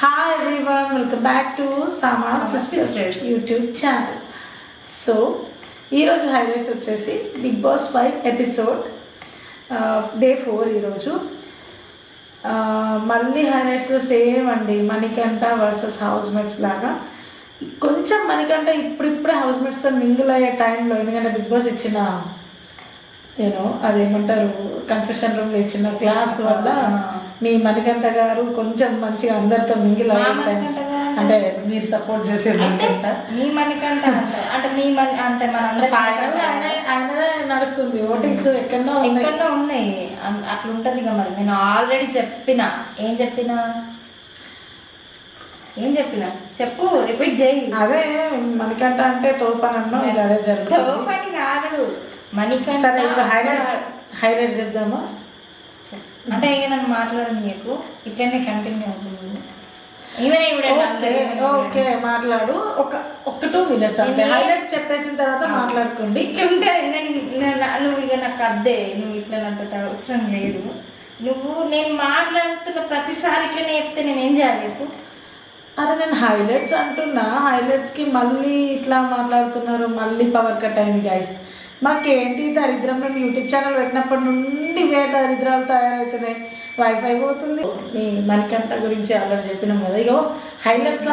Hi everyone, welcome back to Sama Sisters YouTube channel. So, ఈరోజు highlights వచ్చేసి big boss 5 episode day 4 ఈరోజు. మళ్ళీ హైలైట్స్లో same అండి, Manikanta versus house mates లాగా. కొంచెం మణికంఠ ఇప్పుడిప్పుడే హౌస్ మేట్స్తో మింగిల్ అయ్యే టైంలో, ఎందుకంటే బిగ్ బాస్ ఇచ్చిన అదేమంటారు కన్ఫెషన్ రూమ్లో ఇచ్చిన క్లాస్ వల్ల మీ మణికంఠ గారు కొంచెం మంచిగా అందరితో మింగిల్ అయ్యే, అంటే మీరు సపోర్ట్ చేసే మణికంఠ ఆయనదే నడుస్తుంది. ఓటింగ్స్ ఎక్కడో ఉన్నాయి అట్లా ఉంటది. మరి నేను ఆల్రెడీ ఏం చెప్పినా చెప్పు, రిపీట్ చేయి. అదే మణికంఠ అంటే తోపనన్నా ఇది అదే జరుగుతుంది. తోపని కాదు మణికంఠ. సరే ఇప్పుడు హైలైట్స్ చెప్దామా? అంటే ఇక నన్ను మాట్లాడనీయకు, ఇట్లనే కంటిన్యూ అవుతుంది. ఓకే మాట్లాడు, ఒక 2 minutes అంటే హైలైట్స్ చెప్పేసిన తర్వాత మాట్లాడుకోండి. ఇట్లా ఉంటుంది. నువ్వు ఇక నాకు అద్దే, నువ్వు ఇట్లా నాకు అవసరం లేదు. నేను మాట్లాడుతున్న ప్రతిసారి ఇట్లనే చెప్తే నేను ఏం చేయాలి చెప్పు? అరే నేను హైలైట్స్ అంటున్నా, హైలైట్స్కి మళ్ళీ ఇట్లా మాట్లాడుతున్నారు, మళ్ళీ పవర్ కట్ అయింది గైస్. మాకేంటి దరిద్రం, మేము యూట్యూబ్ ఛానల్ పెట్టినప్పటి నుండి దరిద్రాలు తయారవుతున్నాయి. వైఫై పోతుంది. మీ మణికంఠ గురించి ఆల్రెడీ చెప్పినాం కదా. ఇగో హైలైట్స్లో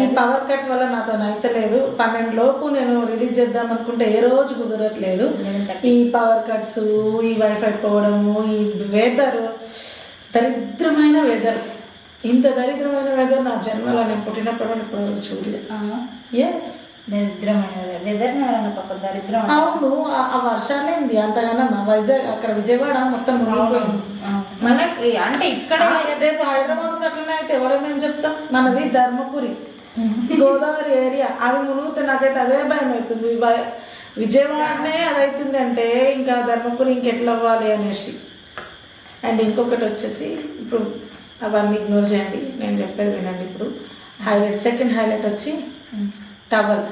ఈ పవర్ కట్ వల్ల నాతో అయితలేదు. 12 లోపు నేను రిలీజ్ చేద్దాం అనుకుంటే ఏ రోజు కుదరట్లేదు. ఈ పవర్ కట్స్, ఈ వైఫై పోవడము, ఈ వెదర్, దరిద్రమైన వెదర్. ఇంత దరిద్రమైన వెదర్ నా జన్మలో నేను పుట్టినప్పుడు ఇప్పుడు చూడలేదు. ఎస్, దరిద్రమైన వెదర్ దరిద్రం. అవును, ఆ వర్షాలేంది అంతగానో వైజాగ్ అక్కడ విజయవాడ మొత్తం మునిగిపోయింది. మనకి అంటే ఇక్కడ రేపు హైదరాబాద్ అట్లనే అయితే ఎవడమేం చెప్తాం. మనది ధర్మపురి, గోదావరి ఏరియా. అది మునిగితే నాకైతే అదే భయం అవుతుంది. విజయవాడనే అది అవుతుంది అంటే ఇంకా ధర్మపురి ఇంకెట్లా అవ్వాలి అనేసి. అండ్ ఇంకొకటి వచ్చేసి, ఇప్పుడు అవన్నీ ఇగ్నోర్ చేయండి, నేను చెప్పేది వినండి. ఇప్పుడు హైలైట్, సెకండ్ హైలైట్ వచ్చి టవల్.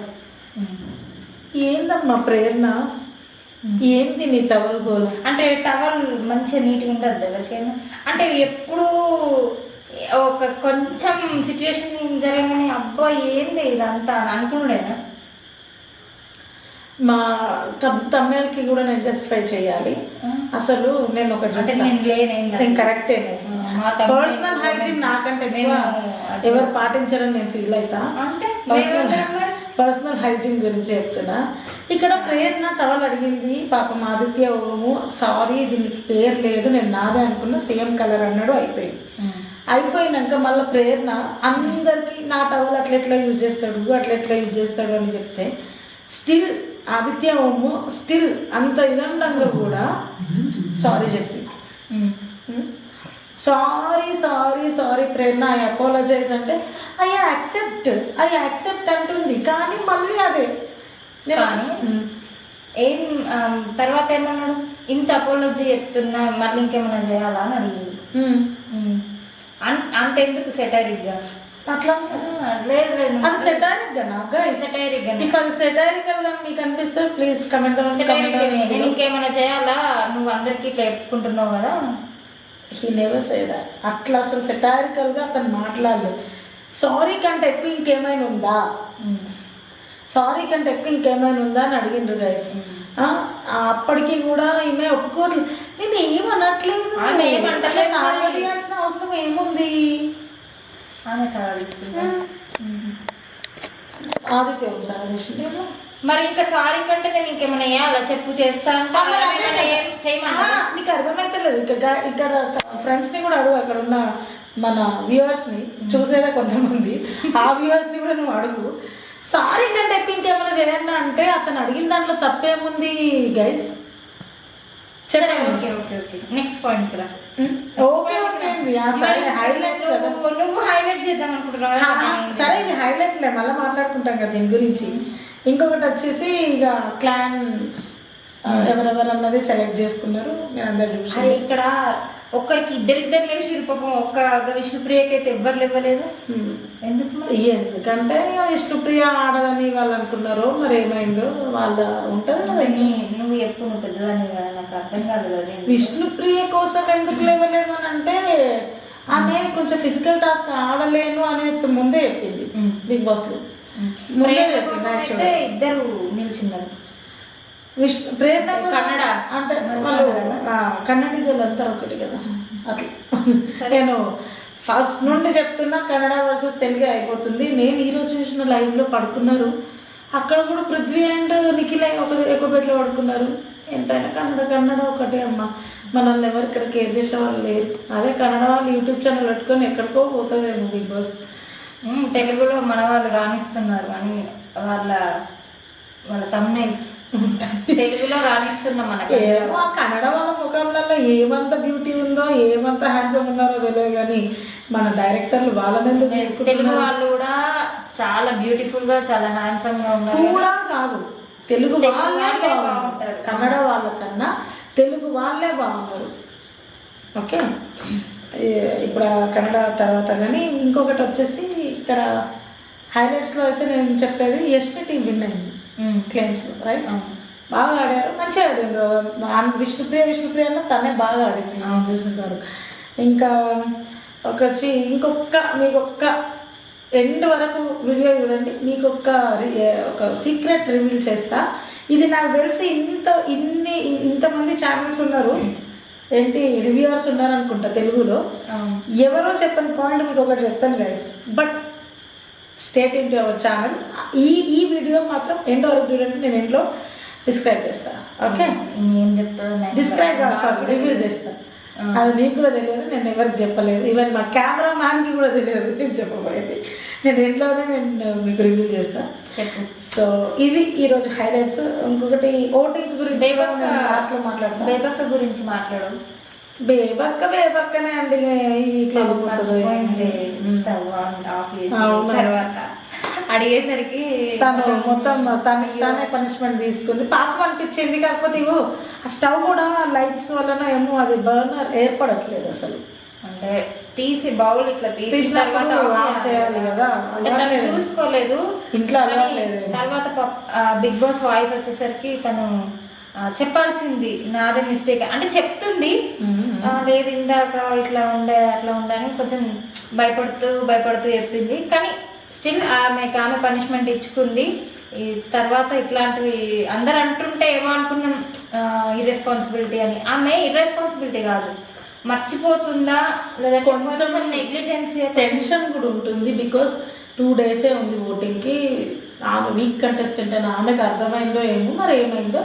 ఏందమ్మా ప్రేరణ, ఏంది నీ టవల్ గోల్? అంటే టవల్ మంచిగా నీట్గా ఉంటుంది ఎవరికైనా. అంటే ఎప్పుడు ఒక కొంచెం సిచ్యువేషన్ జరగగానే అబ్బా ఏంది ఇదంతా అనుకున్నాడేనా? మా తమిళకి కూడా నేను జస్టిఫై చేయాలి. అసలు నేను ఒకటి నేను కరెక్టే, పర్సనల్ హైజీన్ నాకంటే ఎవరు పాటించారని నేను ఫీల్ అవుతా. పర్సనల్ హైజీన్ గురించి చెప్తున్నా. ఇక్కడ ప్రేరణ టవల్ అడిగింది, పాపం ఆదిత్య ఓము సారీ దీనికి పేరు లేదు, నేను నాదే అనుకున్నా, సేమ్ కలర్ అన్నాడు, అయిపోయింది. అయిపోయినాక మళ్ళీ ప్రేరణ అందరికీ నా టవల్ అట్లెట్లా యూజ్ చేస్తాడు అని చెప్తే, స్టిల్ ఆదిత్య ఓము స్టిల్ అంత ఇదండంగా కూడా సారీ చెప్పింది. సారీ ప్రేరణ, ఐ అపాలజైజ్ అంటే ఐ యాక్సెప్ట్ అంటుంది. కానీ మళ్ళీ అదే కానీ ఏం తర్వాత ఏమన్నాడు, ఇంత అపాలజీ చెప్తున్నా మళ్ళీ ఇంకేమన్నా చేయాలా అని అడిగింది. అంతెందుకు సెటైరిక్గా అట్లా లేదు అది సెటైరిక్గా అది సెటైరికల్ గా మీకు అనిపిస్తే ప్లీజ్ కమెంట్. నేను ఇంకేమైనా చేయాలా, నువ్వు అందరికి ఇట్లా చెప్పుకుంటున్నావు కదా. He never say that. అట్లా అసలు సెటారికల్గా అతను మాట్లాడలేదు. సారీ కంటే ఎక్కువ ఇంకేమైనా ఉందా అని అడిగిండ్రు గైస్. అప్పటికి కూడా ఈమె ఒప్పుకోవట్లేదు. నేను ఏమనట్లేదు, సాగదీయాల్సిన అవసరం ఏముంది? ఆదిత్య సాగదీసింది. మరి ఇంకా సారీ కంటే నేను ఇంకేమైనా వేయాలా చెప్పు, చేస్తా అంటే నీకు అర్థమైతలేదు. ఇక్కడ ఫ్రెండ్స్ని కూడా అడుగు, అక్కడ ఉన్న మన వ్యూవర్స్ని చూసేదా కొంతమంది, ఆ వ్యూవర్స్ని కూడా నువ్వు అడుగు. సారీ కంటే ఎక్కువ ఇంకేమైనా చేయండి అంటే అతను అడిగిన దాంట్లో తప్పేముంది గైస్? నెక్స్ట్ పాయింట్ కూడా సరే హైలైట్స్ కదా, నువ్వు హైలైట్ చేద్దాం అనుకుంటున్నావు. సరే ఇది హైలైట్లే, మళ్ళీ మాట్లాడుకుంటాం కదా దీని గురించి. ఇంకొకటి వచ్చేసి ఇక క్లాన్స్ ఎవరెవరు అన్నది సెలెక్ట్ చేసుకున్నారు. నేను అందరు చూసి ఇక్కడ ఒక్కరికి ఇద్దరు లేచి పాపం ఒక్క విష్ణుప్రియకి అయితే ఎవ్వరు ఇవ్వలేదు. ఎందుకంటే విష్ణుప్రియ ఆడదని వాళ్ళు అనుకున్నారు, మరి ఏమైందో వాళ్ళ ఉంటుంది. నువ్వు ఎప్పుడు పెద్దదాన్ని కదా, నాకు అర్థం కాదు కదా. విష్ణుప్రియ కోసం ఎందుకు లేవలేదు అని అంటే ఆమె కొంచెం ఫిజికల్ టాస్క్ ఆడలేను అనేది ముందే చెప్పింది బిగ్ బాస్లో. ముందే చెప్పింది యాక్చువల్గా. ఇద్దరు నిల్చున్నారు. ప్రేరణ కోసం కన్నడ అంటే వాళ్ళు కన్నడిగోళ్ళు అంతా ఒకటి కదా అట్లా. నేను ఫస్ట్ నుండి చెప్తున్నా కన్నడ వర్సెస్ తెలుగే అయిపోతుంది. నేను ఈరోజు చూసిన లైవ్లో పడుకున్నారు, అక్కడ కూడా పృథ్వీ అండ్ నిఖిల్ ఒక బెడ్లో పడుకున్నారు. ఎంతైనా కన్నడ ఒకటే అమ్మ, మనల్ని ఎవరు ఇక్కడ కేర్ చేసే వాళ్ళు లేరు. అదే కన్నడ వాళ్ళు యూట్యూబ్ ఛానల్ పెట్టుకొని ఎక్కడికో పోతుందేమో బిగ్ బాస్. తెలుగులో మన వాళ్ళు రాణిస్తున్నారు అని వాళ్ళ తమ్నైల్స్ తెలుగులో రాణిస్తున్నాం మనకి. ఏమో కన్నడ వాళ్ళ ముఖంలో ఏమంత బ్యూటీ ఉందో ఏమంత హ్యాండ్సమ్ ఉన్నారో తెలియదు, కానీ మన డైరెక్టర్లు వాళ్ళని ఎందుకు తెలుగు తీసుకుంటున్నారు? వాళ్ళు కూడా చాలా బ్యూటిఫుల్ గా చాలా హ్యాండ్సమ్ గా ఉన్నారు. కూడా కాదు, తెలుగు వాళ్ళే బాగుంటారు. కన్నడ వాళ్ళకన్నా తెలుగు వాళ్ళే బాగున్నారు. ఓకే, ఇప్పుడు కన్నడ తర్వాత కానీ ఇంకొకటి వచ్చేసి ఇక్కడ హైలైట్స్లో అయితే నేను చెప్పేది యష్మి టీం విన్ అయింది క్లెయిమ్స్లో, రైట్? బాగా ఆడారు, మంచిగా ఆడారు. విష్ణుప్రియ అన్న తనే బాగా ఆడింది నేను చూసిన వరకు. ఇంకా వచ్చి మీకొక్క ఎండ్ వరకు వీడియో చూడండి, మీకు ఒక సీక్రెట్ రివీల్ చేస్తా. ఇది నాకు తెలిసి ఇంతమంది ఛానల్స్ ఉన్నారు, ఏంటి రివ్యూవర్స్ ఉన్నారు అనుకుంటా తెలుగులో. ఎవరో చెప్పని పాయింట్ మీకు ఒకటి చెప్తాను guys, but state in to our channel. ఈ వీడియో మాత్రం ఎండ్ వరకు చూడండి, నేను ఎండ్లో డిస్క్రైబ్ చేస్తాను. ఓకే, ఏం చెప్తాను డిస్క్రైబ్ సారీ రివీల్ చేస్తాను. అది నీకు కూడా తెలియదు, నేను ఎవరికి చెప్పలేదు, ఈవెన్ మా కెమెరా మ్యాన్కి కూడా తెలియదు నేను చెప్పబోయేది. నేను ఇంట్లోనే మీకు రివీల్ చేస్తాను. సో ఇవి ఈరోజు హైలైట్స్. ఇంకొకటి ఓటింగ్స్ గురించి లాస్ట్లో మాట్లాడతాను. బేబక్క గురించి మాట్లాడు. బేబక్కనే అండి, ఈ వీక్లో వెళ్ళిపోతుంది. తర్వాత అడిగేసరికి తను మొత్తం తానే పనిష్మెంట్ తీసుకుంది. పాపం అనిపించింది. కాకపోతే ఇగో ఆ స్టవ్ కూడా లైట్స్ వలన ఏమో అది బర్నర్ ఏర్పడట్లేదు అసలు. అంటే తీసి బౌల్ ఇట్లా తీసిన తర్వాత ఆఫ్ చేయాలి కదా, తను చూసుకోలేదు ఇంట్లో. తర్వాత బిగ్ బాస్ వాయిస్ వచ్చేసరికి తను చెప్పాల్సింది నాదే మిస్టేక్ అంటే చెప్తుంది. లేదు ఇందాక ఇట్లా ఉండే అట్లా ఉండని కొంచెం భయపడుతూ చెప్పింది. కానీ స్టిల్ ఆమె పనిష్మెంట్ ఇచ్చుకుంది. ఈ తర్వాత ఇట్లాంటివి అందరు అంటుంటే ఏమో అనుకున్నాం ఇర్రెస్పాన్సిబిలిటీ అని. ఆమె ఇర్రెస్పాన్సిబిలిటీ కాదు, మర్చిపోతుందా లేదా కొంచెం నెగ్లిజెన్సీ, టెన్షన్ కూడా ఉంటుంది. బికాస్ 2 days ఉంది ఓటింగ్కి. ఆమె వీక్ కంటెస్టెంట్ అని ఆమెకు అర్థమైందో ఏమో, మరి ఏమైందో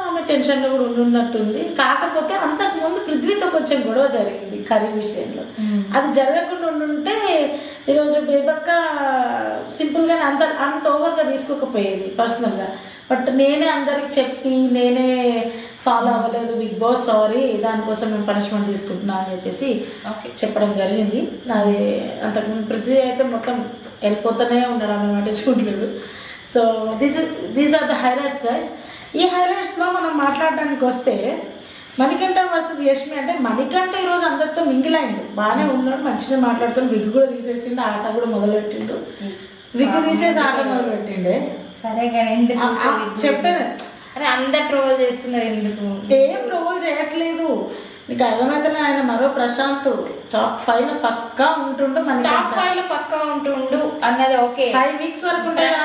ఆమె టెన్షన్లో కూడా ఉన్నట్టుంది. కాకపోతే అంతకుముందు పృథ్వీతో కొంచెం గొడవ జరిగింది కర్రీ విషయంలో. అది జరగకుండా ఉండుంటే ఈరోజు బేబక్క సింపుల్గానే అంత ఓవర్గా తీసుకోకపోయేది పర్సనల్గా. బట్ నేనే అందరికి చెప్పి నేనే ఫాలో అవ్వలేదు బిగ్ బాస్, సారీ, దానికోసం మేము పనిష్మెంట్ తీసుకుంటున్నా అని చెప్పేసి చెప్పడం జరిగింది. అది అంతకుముందు పృథ్వీ అయితే మొత్తం వెళ్ళిపోతూనే ఉన్నాడు, ఆమె పట్టించుకుంటున్నాడు. So these are the highlights guys. ఈ హైలైట్స్లో మనం మాట్లాడడానికి వస్తే మణికంఠ వర్సెస్ యష్మి. అంటే మణికంఠ ఈరోజు అందరితో మింగిల్ అయిండు, బాగానే ఉన్నాడు, మంచిగా మాట్లాడుతాడు. విగ్ కూడా తీసేసిండు, ఆట కూడా మొదలుపెట్టిండు. విగ్ తీసేసి ఆట మొదలుపెట్టిండే. సరే కానీ ఎందుకు చెప్పేది అందరు ట్రోల్ చేస్తున్నారు, ఎందుకు? ఏం ట్రోల్ చేయట్లేదు, నీకు అర్థమైతే. ఆయన మరో ప్రశాంత్ టాప్ 5 పక్కా ఉంటుండు. మన టాప్ 5 పక్కా ఉంటుండు అన్నది ఓకే. 5 weeks వరకు ఉంటాడు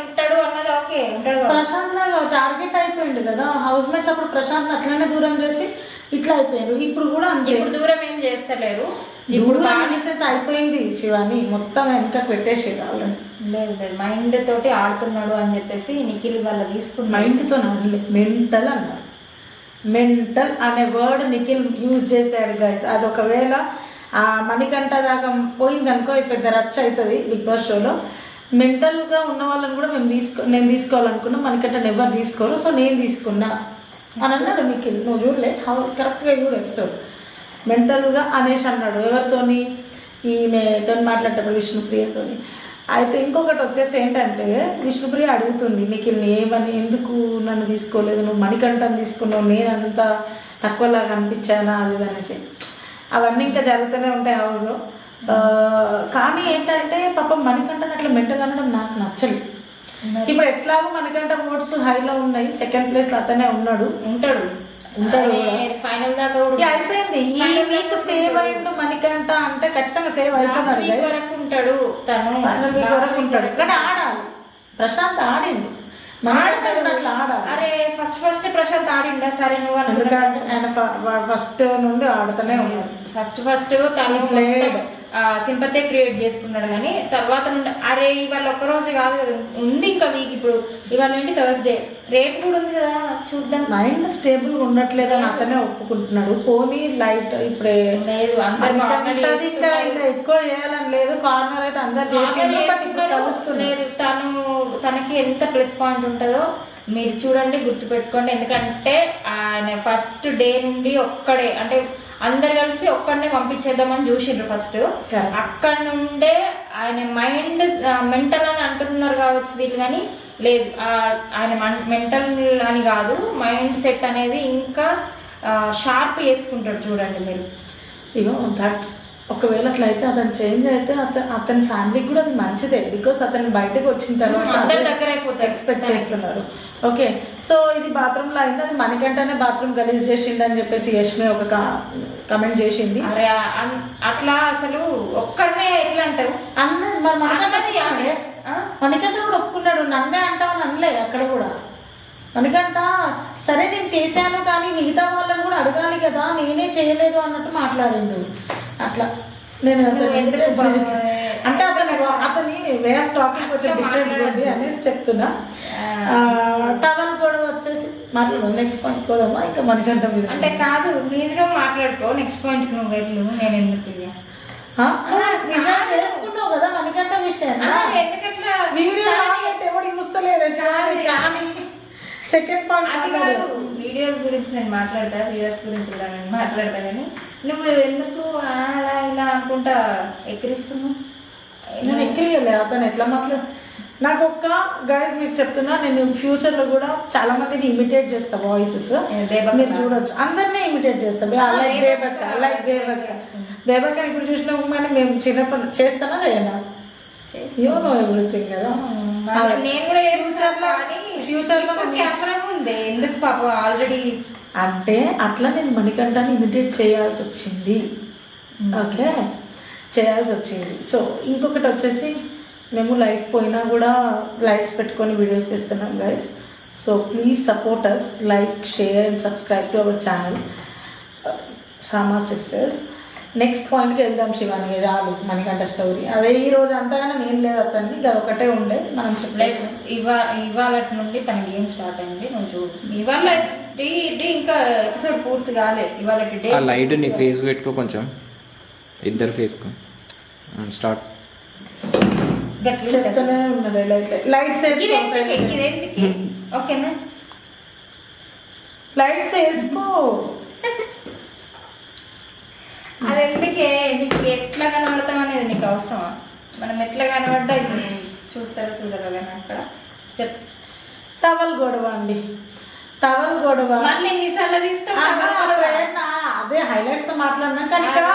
ఉంటాడు అన్నది ఓకే. ఉంటాడు ప్రశాంత్ లాగా టార్గెట్ అయిపోయింది కదా హౌస్ మేట్స్. అప్పుడు ప్రశాంత్ అట్లనే దూరం చేసి ఇట్లా అయిపోయారు. ఇప్పుడు కూడా అంతే, ఇప్పుడు దూరం ఏం చేస్తలేరు. ఇప్పుడు బానిసెన్స్ అయిపోయింది. శివాని మొత్తం వెనక పెట్టేసేది ఆల్రెడీ. లేదు మైండ్ తోటి ఆడుతున్నాడు అని చెప్పేసి నిఖిల్ వాళ్ళ తీసుకుని మైండ్తో మెంటల్ అన్నారు. మెంటల్ అనే వర్డ్ నిఖిల్ యూజ్ చేశాడు గైస్. అది ఒకవేళ ఆ మణికంఠ దాకా పోయిందనుకో పెద్ద రచ్చ అవుతుంది బిగ్ బాస్ షోలో. మెంటల్గా ఉన్న వాళ్ళని కూడా నేను తీసుకోవాలనుకున్నా, మణికంఠని ఎవరు తీసుకోరు, సో నేను తీసుకున్నా అని అన్నాడు నిఖిల్. నువ్వు చూడలే కరెక్ట్గా చూడు ఎపిసోడ్. మెంటల్గా అనేసి అన్నాడు. ఎవరితోని? ఈమెతో మాట్లాడేటప్పుడు విష్ణుప్రియతోని. అయితే ఇంకొకటి వచ్చేసి ఏంటంటే విష్ణుప్రియ అడుగుతుంది నిఖిల్ని, ఏమని ఎందుకు నన్ను తీసుకోలేదు, నువ్వు మణికంఠని తీసుకున్నావు, నేను అంత తక్కువలాగా అనిపించానా అది అనేసి. అవన్నీ ఇంకా జరుగుతూనే ఉంటాయి హౌస్లో. కానీ ఏంటంటే పాపం మణికంఠని అట్లా మెంటల్ అనడం నాకు నచ్చలేదు. ఇప్పుడు ఎట్లాగో మణికంఠ ఓట్స్ హైలో ఉన్నాయి, 2nd ప్లేస్లో అతనే ఉంటాడు. ఉంటాడు ఫైనల్ దాకా కూడా ఇక అయిపోయింది. ఈ వీక్ సేవ్ అయ్యిండు మణికంఠ అంటే ఖచ్చితంగా సేవ్ అయిపోతాడు guys. వరకు ఉంటాడు తను, ఫైనల్ వీక్ వరకు ఉంటాడు. కానీ ఆడాలి, ప్రశాంత్ ఆడిండు, మణికంఠ కూడా అట్లా ఆడాలి. అరే ఫస్ట్ ప్రశాంత్ ఆడిండా సరే నువ్వు ఎందుకంటే ఆయన ఫస్ట్ నుండి ఆడుతూనే ఉన్నాడు. ఫస్ట్ తను సింపతి క్రియేట్ చేసుకున్నాడు, కానీ తర్వాత నుండి అరే ఇవాళ ఒక్క రోజు కాదు కదా ఉంది ఇంకా వీక్. ఇప్పుడు ఇవాళ ఏంటి థర్స్డే, రేపు కూడా ఉంది కదా చూద్దాం. మైండ్ స్టేబుల్ ఉండట్లేదని అతనే ఒప్పుకుంటున్నాడు. పోనీ లైట్ ఇప్పుడే లేదు ఇంకా ఎక్కువ చేయాలని లేదు, కార్నర్ అయితే అందరు చేసి లేదు. తనకి ఎంత ప్లస్ పాయింట్ ఉంటుందో మీరు చూడండి, గుర్తుపెట్టుకోండి. ఎందుకంటే ఆయన ఫస్ట్ డే నుండి ఒక్కడే, అంటే అందరు కలిసి ఒక్కడనే పంపించేద్దామని చూసిండ్రు ఫస్ట్. అక్కడ నుండే ఆయన మైండ్ మెంటల్ అని అంటున్నారు కావచ్చు వీళ్ళు, కానీ లేదు ఆయన మెంటల్ అని కాదు, మైండ్ సెట్ అనేది ఇంకా షార్ప్ చేసుకుంటాడు. చూడండి మీరు. ఇగో దట్స్ ఒకవేళ అట్లయితే అతను చేంజ్ అయితే అతని ఫ్యామిలీకి కూడా అది మంచిదే. బికాస్ అతను బయటకు వచ్చిన తర్వాత ఎక్స్పెక్ట్ చేస్తున్నారు. ఓకే, సో ఇది బాత్రూంలో అయింది. అది మణికంఠనే బాత్రూమ్ గలీజ్ చేసిండు అని చెప్పేసి యష్మి ఒక కమెంట్ చేసింది. అరే అట్లా అసలు ఒక్కరినే ఎట్లా అంటావు అన్నాడు. మరి మణికంఠ కూడా ఒప్పుకున్నాడు, నన్నే అంటామని అనలే అక్కడ కూడా. మణికంఠ సరే నేను చేశాను కానీ మిగతా వాళ్ళని కూడా అడగాలి కదా, నేనే చేయలేదు అన్నట్టు మాట్లాడిండు. అట్లా నేను అంటే అతని వే ఆఫ్ టాకింగ్ కొంచెం డిఫరెంట్ ఉంది అనేసి చెప్తున్నా. టవల్ కూడా వచ్చేసి మాట్లాడు. నెక్స్ట్ పాయింట్ కోదమ్మా, ఇంకా మణికంఠ మీద అంటే కాదు మీరు మాట్లాడుకో. నెక్స్ట్ పాయింట్ నువ్వు వేసు, నేను ఎందుకు చేసుకున్నావు కదా మణికంఠ విషయం. వీడియో అయితే ఎవడు చూస్తలేడు కానీ సెకండ్ పాయింట్ వీడియో గురించి నేను మాట్లాడతా, వ్యూవర్స్ గురించి ఇలా నేను మాట్లాడతా, కానీ నువ్వు ఎందుకు అలా ఇలా అనుకుంటా ఎక్కిరిస్తున్నావు? నేను ఎక్కిరియలే. అతను ఎట్లా మాట్లాడు నాకు ఒక్క గైస్ మీకు చెప్తున్నా, నేను ఫ్యూచర్లో కూడా చాలా మందిని ఇమిటేట్ చేస్తా వాయిసెస్. మీరు చూడొచ్చు, అందరినీ ఇమిటేట్ చేస్తా. లైక్ బేబక్క, లైక్ బేబక్కని ఇప్పుడు చూసినా కానీ మేము చిన్నప్పటి చేస్తానా చేయనా? యూ నో ఎవ్రీథింగ్ కదా. నేను కూడా ఫ్యూచర్లో ఉంది ఎందుకు పాప ఆల్రెడీ అంటే అట్లా నేను మణికంఠని ఇమిటేట్ చేయాల్సి వచ్చింది. ఓకే, చేయాల్సి వచ్చింది. సో ఇంకొకటి వచ్చేసి మేము లైట్ పోయినా కూడా లైట్స్ పెట్టుకొని వీడియోస్ తీస్తున్నాం guys. So please support us, like, share and subscribe to our channel Sama sisters. Next పాయింట్కి వెళ్దాం. శివానికి చాలు మణికంఠ స్టోరీ. అదే ఈ రోజు అంతగానో ఏం లేదు అతన్ని, అది ఒకటే ఉండే మనం చెప్పలేదు. ఇవాళ నుండి తన గేమ్ స్టార్ట్ అయింది. నువ్వు చూడు, ఇవాళ ఇది ఇంకా ఎపిసోడ్ పూర్తి కాలే. ఇవాళ డే లైట్ నీ ఫేస్ పెట్టుకో, కొంచెం ఇద్దరు ఫేస్కు స్టార్ట్ చెప్తూనే ఉన్నాడు. లైట్స్ ఓకేనా? లైట్స్ వేసుకో. అది ఎందుకే నీకు ఎట్లా కనబడతాం అనేది నీకు అవసరమా? మనం ఎట్లా కనబడ్డా చూస్తారో చూడరు కానీ అక్కడ చెప్. టవల్ గొడవ అండి, టవల్ గొడవ మళ్ళీ ఎన్నిసార్లు తీస్తాం? అదే హైలైట్స్ తో మాట్లాడినాం. కానీ ఇక్కడ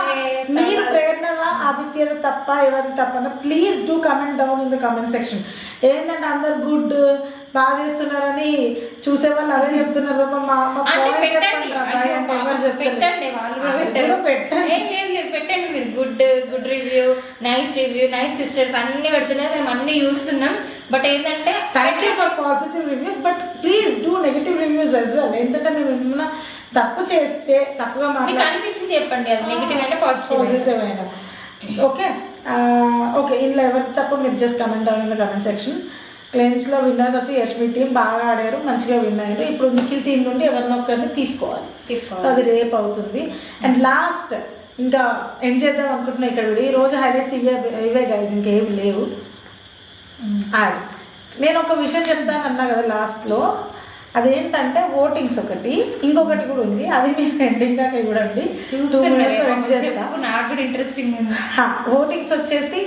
మీరు ప్రేరణ ఆదిత్యది తప్ప ఎవరిది తప్ప please do comment down in the comment section. ఏంటంటే అందరు గుడ్ బాగా చేస్తున్నారని చూసే వాళ్ళు అదే చెప్తున్నారు తప్ప పెట్టండి మీరు గుడ్ రివ్యూ, నైస్ సిస్టర్స్ అన్ని పెడుతున్నారు. మేము అన్ని చూస్తున్నాం. బట్ ఏంటంటే thank you for positive reviews, but please do negative reviews as well. ఏంటంటే మేము ఏమన్నా తప్పు చేస్తే తప్పుగా అనిపించింది చెప్పండి, అది నెగిటివ్ అయినా పాజిటివ్ అయినా. ఓకే ఇందులో ఎవరికి తప్ప మీరు just comment down in the comment section. క్లెయిన్స్లో విన్నర్స్ వచ్చి యష్మి టీం బాగా ఆడారు, మంచిగా విన్ అయ్యారు. ఇప్పుడు నిఖిల్ టీం నుండి ఎవరినొక్కరిని తీసుకోవాలి. అది రేపు అవుతుంది. అండ్ లాస్ట్ ఇంకా ఎండ్ చేద్దాం అనుకుంటున్నా ఇక్కడ. ఈ రోజు హైలైట్స్ ఇవే గైజ్, ఇంకేమి లేవు. నేను ఒక విషయం చెప్తాను అన్నా కదా లాస్ట్లో, అదేంటంటే ఓటింగ్స్ ఒకటి, ఇంకొకటి కూడా ఉంది. అది మీరు ఎండింగ్ దాకా చూడండి. 2 minutes ఎండ్ చేస్తాను. నాకు కూడా ఇంట్రెస్టింగ్ ఉంది. ఓటింగ్స్ వచ్చేసి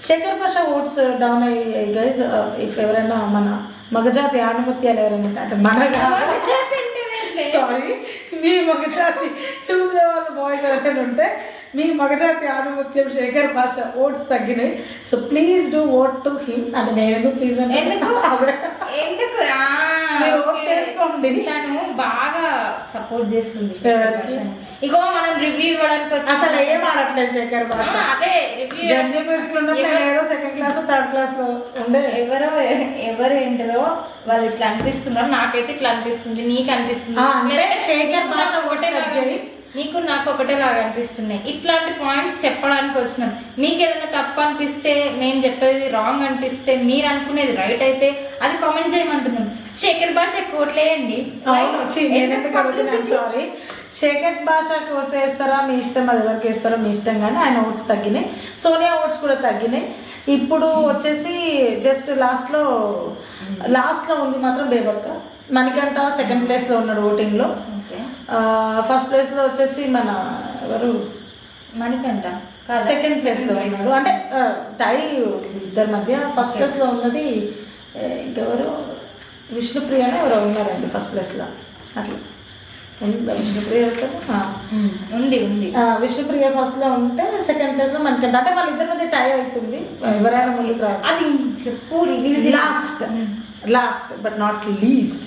శేఖర్ భాష ఓట్స్ డౌన్ అయ్యాయి గైజ్. ఇఫ్ ఎవరైనా మన మగజాతి ఆనుమత్యాలు ఎవరైనా అంటే సారీ మీ మగజాతి చూసేవాళ్ళు బాయ్స్ ఎవరైనా ఉంటే మీ మగజాతి ఆనుమత్యం శేఖర్ భాష ఓట్స్ తగ్గినాయి. So please do vote to him. అంటే నేను ఎందుకు ప్లీజ్ అంటే ఎందుకు మీరు ఓట్ ఓకే. చేసుకోండి. తను బాగా సపోర్ట్ చేస్తుంది ఎవరికి? ఇగో మనం రివ్యూ ఇవ్వడానికి అసలు ఏం ఆడట్లేదు శేఖర్ భాష. అదే రివ్యూ జర్నీ మ్యూజిక్ ఉన్నప్పుడు నేను ఏదో సెకండ్ క్లాస్ థర్డ్ క్లాస్ లో ఉండే. ఎవరు ఏంటిదో వాళ్ళు ఇట్లా అనిపిస్తున్నారు, నాకైతే ఇట్లా అనిపిస్తుంది, నీకు అనిపిస్తుంది, అంటే లేదంటే శేఖర్ భాష నాకు ఒకటేలాగా ఒకటే అనిపిస్తుంది, నీకు నాకు ఒకటేలాగా అనిపిస్తున్నాయి. ఇట్లాంటి పాయింట్స్ చెప్పడానికి వచ్చినాం. మీకు ఏదైనా తప్పు అనిపిస్తే, మేము చెప్పేది రాంగ్ అనిపిస్తే, మీరు అనుకునేది రైట్ అయితే అది కామెంట్ చేయమంటున్నాం. శేఖర్ భాష కోట్లేయండి. సారీ, శేఖర్ భాషకి ఓట్ వేస్తారా మీ ఇష్టం, అది ఎవరికి వేస్తారో మీ ఇష్టం, కానీ ఆయన ఓట్స్ తగ్గినాయి, సోనియా ఓట్స్ కూడా తగ్గినాయి. ఇప్పుడు వచ్చేసి జస్ట్ లాస్ట్లో ఉంది మాత్రం బేబక్క. మణికంఠ సెకండ్ ప్లేస్లో ఉన్నాడు ఓటింగ్లో. ఫస్ట్ ప్లేస్లో వచ్చేసి మన ఎవరు మణికంఠ సెకండ్ ప్లేస్లో ఉన్నాడు. అంటే టై ఇద్దరి మధ్య. ఫస్ట్ ప్లేస్లో ఉన్నది ఇంకెవరు, విష్ణుప్రియనే ఎవరో ఉన్నారండి ఫస్ట్ ప్లేస్లో. అట్లా ఉంది విష్ణుప్రియ అసలు ఉంది విష్ణుప్రియ ఫస్ట్లో ఉంటే సెకండ్ ప్లేస్లో మణికంఠ. అంటే వాళ్ళిద్దరి మధ్య టై అవుతుంది, ఎవరైనా ముందుకు రాదు. అది చెప్పు last but not least,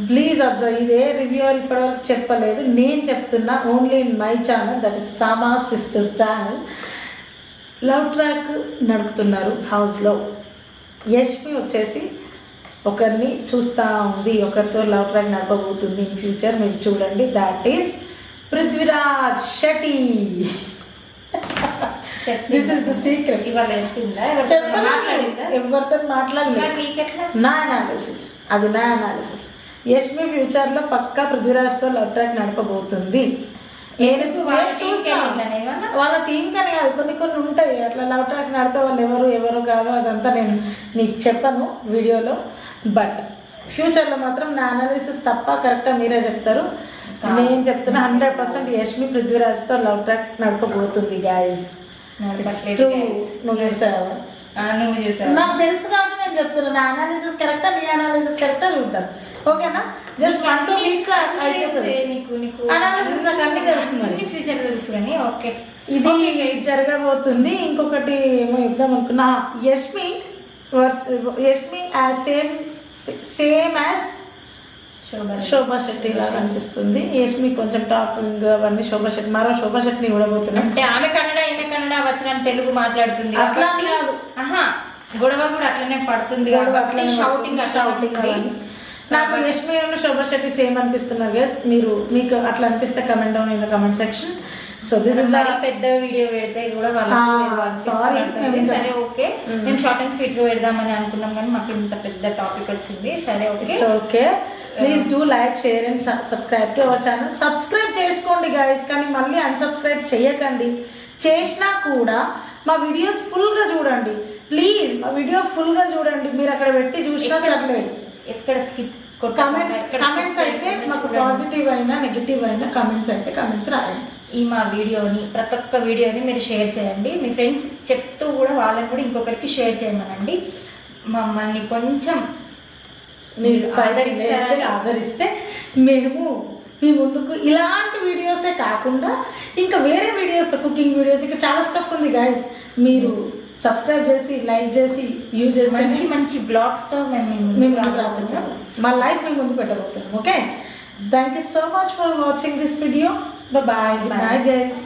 please observe. ఇదే రివ్యూవర్ ఇప్పటివరకు చెప్పలేదు, నేను చెప్తున్నా. Only in my channel, that is Sama sisters channel. Love track నడుపుతున్నారు హౌస్లో. యష్మి వచ్చేసి ఒకరిని చూస్తూ ఉంది, ఒకరితో లవ్ ట్రాక్ నడపబోతుంది ఇన్ ఫ్యూచర్. మీరు చూడండి, that is Prithviraj Shetty. This is the secret. ఎవరితో మాట్లాడలేదు. నా అనాలిసిస్, అది నా అనాలిసిస్. యష్మి ఫ్యూచర్లో పక్కా పృథ్వీరాజ్తో లవ్ ట్రాక్ నడపబోతుంది. వాళ్ళ టీం కానీ కాదు, కొన్ని ఉంటాయి అట్లా లవ్ ట్రాక్స్ నడిపే వాళ్ళు ఎవరు కాదు, అదంతా నేను మీకు చెప్పను వీడియోలో. బట్ ఫ్యూచర్లో మాత్రం నా అనాలిసిస్ తప్ప కరెక్ట్గా మీరే చెప్తారు. నేను చెప్తున్నా 100% యష్మి పృథ్వీరాజ్తో లవ్ ట్రాక్ నడపబోతుంది గాయస్. నువ్వు చూసావా? నాకు తెలుసు కాబట్టి నేను చెప్తున్నా. నా అనాలిసిస్ కరెక్టా, నీ అనాలిసిస్ కరెక్టా చూద్దాం, ఓకేనా? జస్ట్ 1-2 weeks లో అయిపోతుంది అనాలిసిస్. నాకు అన్ని తెలుసు, ఫ్యూచర్ తెలుసు కానీ ఓకే ఇది జరగబోతుంది. ఇంకొకటి ఏమో ఇద్దాం అనుకున్నా, యష్మి సేమ్ యాజ్ శోభా శెట్టి లాగా అనిపిస్తుంది. యష్మి కొంచెం టాకింగ్ అవన్నీ శోభా శెట్టి, మరో శోభా శెట్టిని చూడబోతున్నాం. అంటే ఆమె కన్నడ, ఈమె కన్నడ వచ్చిన తెలుగు మాట్లాడుతుంది, అట్లా కాదు. గొడవ కూడా అట్లనే పడుతుంది, షౌటింగ్. నాకు యష్మి శోభా శెట్టి సేమ్ అనిపిస్తున్నారు గైస్. మీకు అట్లా అనిపిస్తే comment down in the comment section. So this is పెద్ద వీడియో పెడితే కూడా సరే ఓకే, మేము షార్ట్ అండ్ స్వీట్ లో పెడదామని అనుకున్నాం కానీ మాకు ఇంత పెద్ద టాపిక్ వచ్చింది. సరే okay, please do like, share and subscribe to our channel. Subscribe చేసుకోండి గైస్, కానీ మళ్ళీ అన్సబ్స్క్రైబ్ చేయకండి. చేసినా కూడా మా వీడియోస్ ఫుల్గా చూడండి ప్లీజ్. మా వీడియో ఫుల్గా చూడండి. మీరు అక్కడ పెట్టి చూసినా సర్లేదు, ఎక్కడ స్కిప్ కమెంట్స్ అయితే మాకు పాజిటివ్ అయినా నెగిటివ్ అయినా కమెంట్స్ రాయండి. మా వీడియోని, ప్రతి ఒక్క వీడియోని మీరు షేర్ చేయండి. మీ ఫ్రెండ్స్ చెప్తూ కూడా వాళ్ళని కూడా ఇంకొకరికి షేర్ చేయమనండి. మమ్మల్ని కొంచెం మీరు ఆదరిస్తే మేము మీ ముందుకు ఇలాంటి వీడియోసే కాకుండా ఇంకా వేరే వీడియోస్, కుకింగ్ వీడియోస్, ఇంకా చాలా స్టఫ్ ఉంది గైస్. మీరు సబ్స్క్రైబ్ చేసి, లైక్ చేసి, వ్యూ చేసి మంచి బ్లాగ్స్తో మేము ముందుకు రాబోతున్నాం. మా లైఫ్ మేము ముందు పెట్టబోతున్నాం. Okay, thank you so much for watching this video. Bye-bye. Good night, guys.